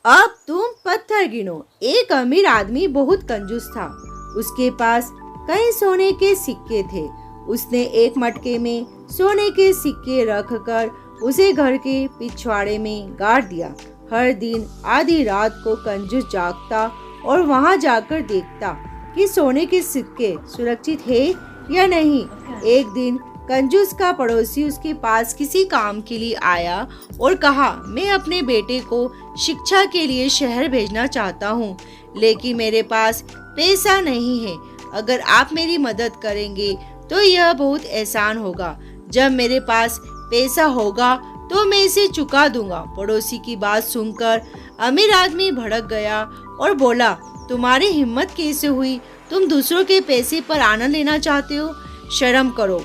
अब तुम पत्थर गिनो। एक अमीर आदमी बहुत कंजूस था। उसके पास कई सोने के सिक्के थे। उसने एक मटके में सोने के सिक्के रखकर उसे घर के पिछवाड़े में गाड़ दिया। हर दिन आधी रात को कंजूस जागता और वहां जाकर देखता कि सोने के सिक्के सुरक्षित है या नहीं। एक दिन कंजूस का पड़ोसी उसके पास किसी काम के लिए आया और कहा, मैं अपने बेटे को शिक्षा के लिए शहर भेजना चाहता हूँ, लेकिन मेरे पास पैसा नहीं है। अगर आप मेरी मदद करेंगे तो यह बहुत आसान होगा। जब मेरे पास पैसा होगा तो मैं इसे चुका दूंगा। पड़ोसी की बात सुनकर अमीर आदमी भड़क गया और बोला, तुम्हारी हिम्मत कैसे हुई? तुम दूसरों के पैसे पर आनंद लेना चाहते हो? शर्म करो,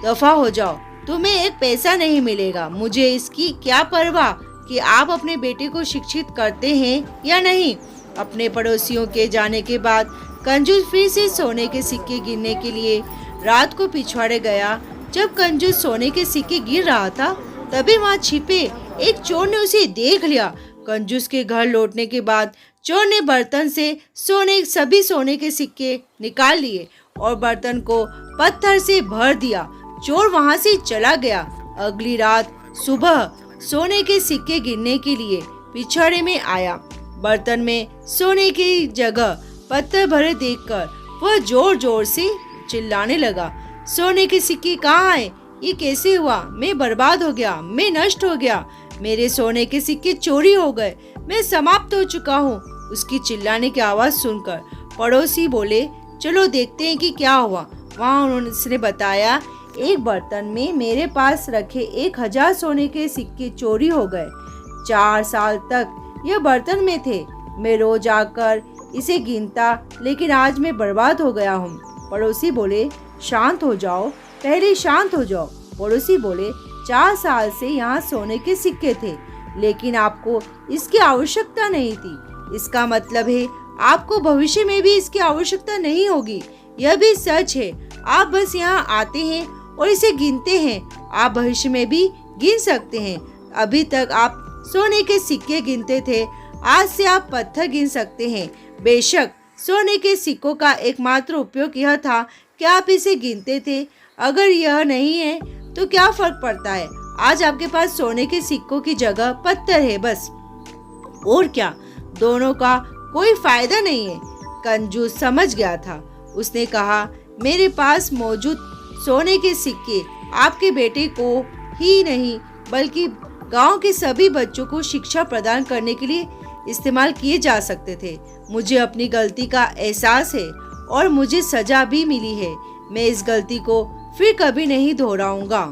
दफा हो जाओ। तुम्हें एक पैसा नहीं मिलेगा। मुझे इसकी क्या परवाह कि आप अपने बेटे को शिक्षित करते हैं या नहीं। अपने पड़ोसियों के जाने के बाद कंजूस फिर से सोने के सिक्के गिनने के लिए रात को पिछवाड़े गया। जब कंजूस सोने के सिक्के गिन रहा था तभी वहाँ छिपे एक चोर ने उसे देख लिया। कंजूस के घर लौटने के बाद चोर ने बर्तन से सभी सोने के सिक्के निकाल लिए और बर्तन को पत्थर से भर दिया। चोर वहां से चला गया। अगली रात सुबह सोने के सिक्के गिनने के लिए पिछवाड़े में आया। बर्तन में सोने की जगह पत्थर भरे देखकर वह जोर जोर से चिल्लाने लगा, सोने के सिक्के कहाँ आए? ये कैसे हुआ? मैं बर्बाद हो गया, मैं नष्ट हो गया, मेरे सोने के सिक्के चोरी हो गए, मैं समाप्त हो चुका हूँ। उसकी चिल्लाने की आवाज सुनकर पड़ोसी बोले, चलो देखते हैं कि क्या हुआ। वहाँ उसने बताया, एक बर्तन में मेरे पास रखे 1000 सोने के सिक्के चोरी हो गए। 4 साल तक यह बर्तन में थे। मैं रोज आकर इसे गिनता, लेकिन आज मैं बर्बाद हो गया हूँ। पड़ोसी बोले, शांत हो जाओ, पहले शांत हो जाओ। पड़ोसी बोले, 4 साल से यहाँ सोने के सिक्के थे, लेकिन आपको इसकी आवश्यकता नहीं थी। इसका मतलब है आपको भविष्य में भी इसकी आवश्यकता नहीं होगी। यह भी सच है। आप बस यहाँ आते हैं और इसे गिनते हैं। आप भविष्य में भी गिन सकते हैं। अभी तक आप सोने के सिक्के गिनते थे, आज से आप पत्थर गिन सकते हैं। बेशक सोने के सिक्कों का एकमात्र उपयोग यह था कि आप इसे गिनते थे। अगर यह नहीं है तो क्या फर्क पड़ता है? आज आपके पास सोने के सिक्कों की जगह पत्थर है बस। और क्या, दोनों का कोई फायदा नहीं है। कंजूस समझ गया था। उसने कहा, मेरे पास मौजूद सोने के सिक्के आपके बेटे को ही नहीं बल्कि गांव के सभी बच्चों को शिक्षा प्रदान करने के लिए इस्तेमाल किए जा सकते थे। मुझे अपनी गलती का एहसास है और मुझे सजा भी मिली है। मैं इस गलती को फिर कभी नहीं दोहराऊंगा।